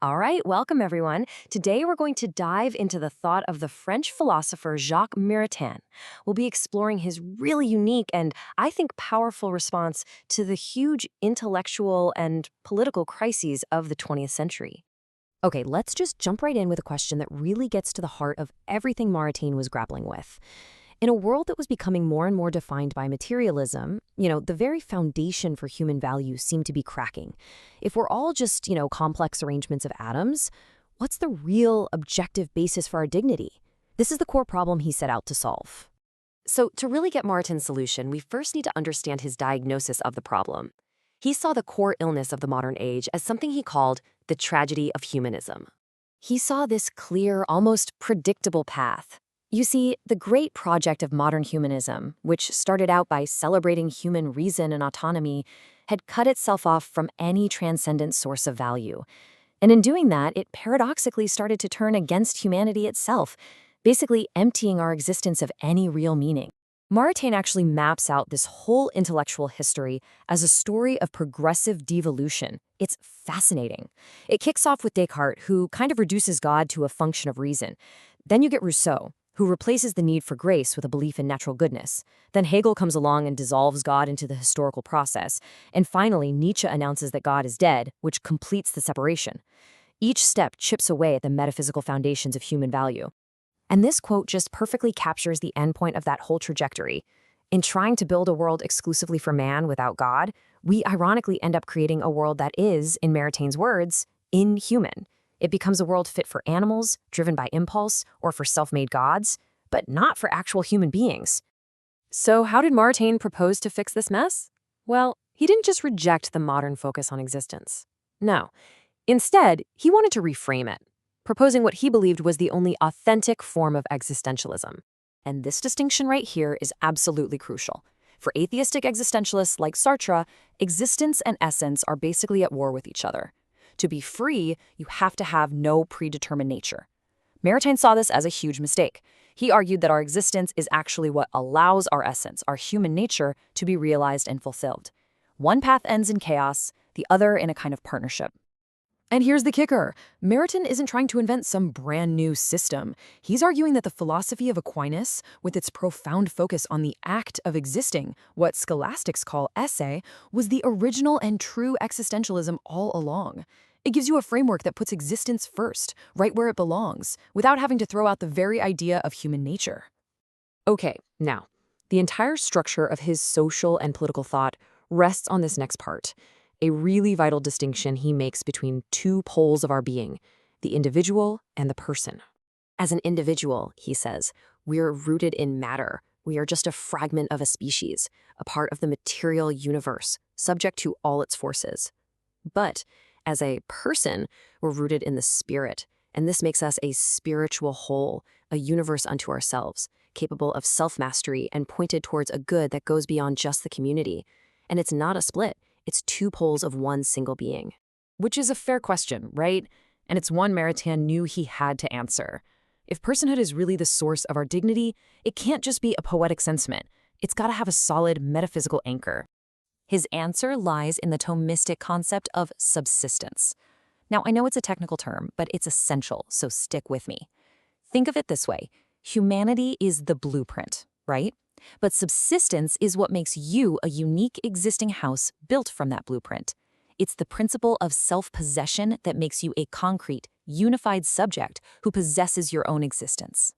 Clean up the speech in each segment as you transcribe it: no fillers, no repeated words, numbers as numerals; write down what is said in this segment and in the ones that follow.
All right, welcome everyone. Today we're going to dive into the thought of the French philosopher Jacques Maritain. We'll be exploring his really unique and, I think, powerful response to the huge intellectual and political crises of the 20th century. Okay, let's just jump right in with a question that really gets to the heart of everything Maritain was grappling with. In a world that was becoming more and more defined by materialism, the very foundation for human value seemed to be cracking. If we're all just, complex arrangements of atoms, what's the real objective basis for our dignity? This is the core problem he set out to solve. So, to really get Martin's solution, we first need to understand his diagnosis of the problem. He saw the core illness of the modern age as something he called the tragedy of humanism. He saw this clear, almost predictable path. You see, the great project of modern humanism, which started out by celebrating human reason and autonomy, had cut itself off from any transcendent source of value. And in doing that, it paradoxically started to turn against humanity itself, basically emptying our existence of any real meaning. Maritain actually maps out this whole intellectual history as a story of progressive devolution. It's fascinating. It kicks off with Descartes, who kind of reduces God to a function of reason. Then you get Rousseau, who replaces the need for grace with a belief in natural goodness. Then Hegel comes along and dissolves God into the historical process. And finally, Nietzsche announces that God is dead, which completes the separation. Each step chips away at the metaphysical foundations of human value. And this quote just perfectly captures the endpoint of that whole trajectory. In trying to build a world exclusively for man without God, we ironically end up creating a world that is, in Maritain's words, inhuman. It becomes a world fit for animals, driven by impulse, or for self-made gods, but not for actual human beings. So how did Maritain propose to fix this mess? Well, he didn't just reject the modern focus on existence. No. Instead, he wanted to reframe it, proposing what he believed was the only authentic form of existentialism. And this distinction right here is absolutely crucial. For atheistic existentialists like Sartre, existence and essence are basically at war with each other. To be free, you have to have no predetermined nature. Maritain saw this as a huge mistake. He argued that our existence is actually what allows our essence, our human nature, to be realized and fulfilled. One path ends in chaos, the other in a kind of partnership. And here's the kicker. Maritain isn't trying to invent some brand new system. He's arguing that the philosophy of Aquinas, with its profound focus on the act of existing, what scholastics call esse, was the original and true existentialism all along. It gives you a framework that puts existence first, right where it belongs, without having to throw out the very idea of human nature. Okay, now, the entire structure of his social and political thought rests on this next part. A really vital distinction he makes between two poles of our being, the individual and the person. As an individual, he says, we're rooted in matter. We are just a fragment of a species, a part of the material universe, subject to all its forces. But as a person, we're rooted in the spirit, and this makes us a spiritual whole, a universe unto ourselves, capable of self-mastery and pointed towards a good that goes beyond just the community. And it's not a split. It's two poles of one single being. Which is a fair question, right? And it's one Maritain knew he had to answer. If personhood is really the source of our dignity, it can't just be a poetic sentiment. It's got to have a solid metaphysical anchor. His answer lies in the Thomistic concept of subsistence. Now, I know it's a technical term, but it's essential, so stick with me. Think of it this way. Humanity is the blueprint, right? But subsistence is what makes you a unique existing house built from that blueprint. It's the principle of self-possession that makes you a concrete, unified subject who possesses your own existence.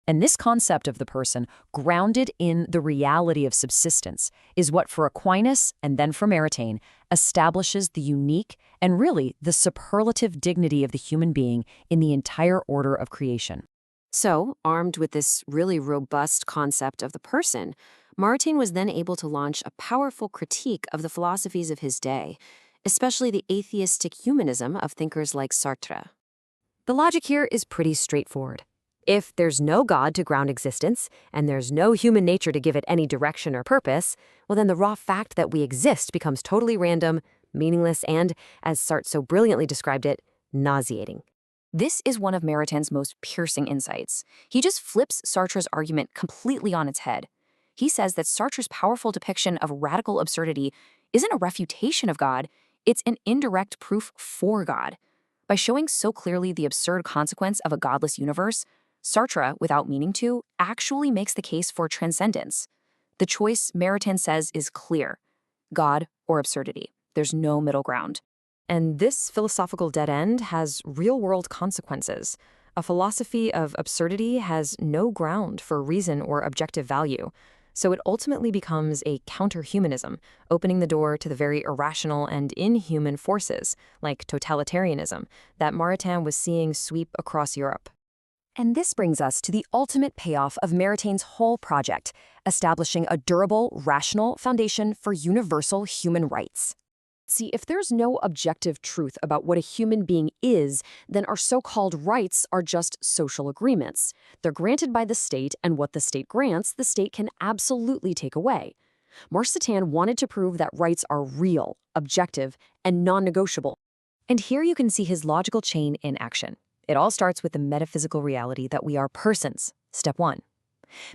And this concept of the person, grounded in the reality of subsistence, is what for Aquinas, and then for Maritain, establishes the unique and really the superlative dignity of the human being in the entire order of creation. So, armed with this really robust concept of the person, Maritain was then able to launch a powerful critique of the philosophies of his day, especially the atheistic humanism of thinkers like Sartre. The logic here is pretty straightforward. If there's no God to ground existence, and there's no human nature to give it any direction or purpose, well then the raw fact that we exist becomes totally random, meaningless, and, as Sartre so brilliantly described it, nauseating. This is one of Maritain's most piercing insights. He just flips Sartre's argument completely on its head. He says that Sartre's powerful depiction of radical absurdity isn't a refutation of God, it's an indirect proof for God. By showing so clearly the absurd consequence of a godless universe, Sartre, without meaning to, actually makes the case for transcendence. The choice, Maritain says, is clear: God or absurdity. There's no middle ground. And this philosophical dead end has real-world consequences. A philosophy of absurdity has no ground for reason or objective value, so it ultimately becomes a counter-humanism, opening the door to the very irrational and inhuman forces, like totalitarianism, that Maritain was seeing sweep across Europe. And this brings us to the ultimate payoff of Maritain's whole project, establishing a durable, rational foundation for universal human rights. See, if there's no objective truth about what a human being is, then our so-called rights are just social agreements. They're granted by the state, and what the state grants, the state can absolutely take away. Maritain wanted to prove that rights are real, objective, and non-negotiable. And here you can see his logical chain in action. It all starts with the metaphysical reality that we are persons, step 1.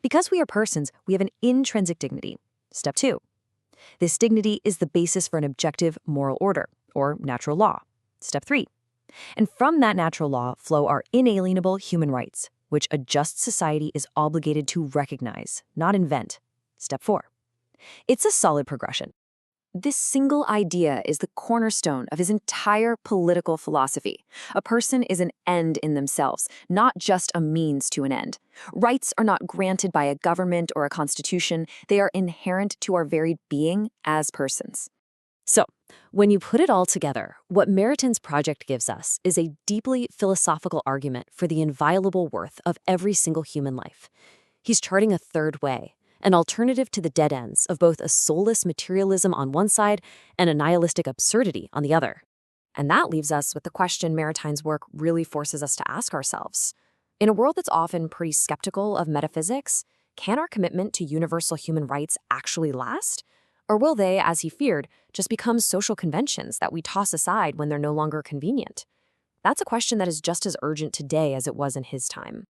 Because we are persons, we have an intrinsic dignity, step 2. This dignity is the basis for an objective moral order, or natural law, step 3. And from that natural law flow our inalienable human rights, which a just society is obligated to recognize, not invent, step 4. It's a solid progression. This single idea is the cornerstone of his entire political philosophy. A person is an end in themselves, not just a means to an end. Rights are not granted by a government or a constitution. They are inherent to our very being as persons. So, when you put it all together, what Maritain's project gives us is a deeply philosophical argument for the inviolable worth of every single human life. He's charting a third way, an alternative to the dead ends of both a soulless materialism on one side and a nihilistic absurdity on the other. And that leaves us with the question Maritain's work really forces us to ask ourselves. In a world that's often pretty skeptical of metaphysics, can our commitment to universal human rights actually last? Or will they, as he feared, just become social conventions that we toss aside when they're no longer convenient? That's a question that is just as urgent today as it was in his time.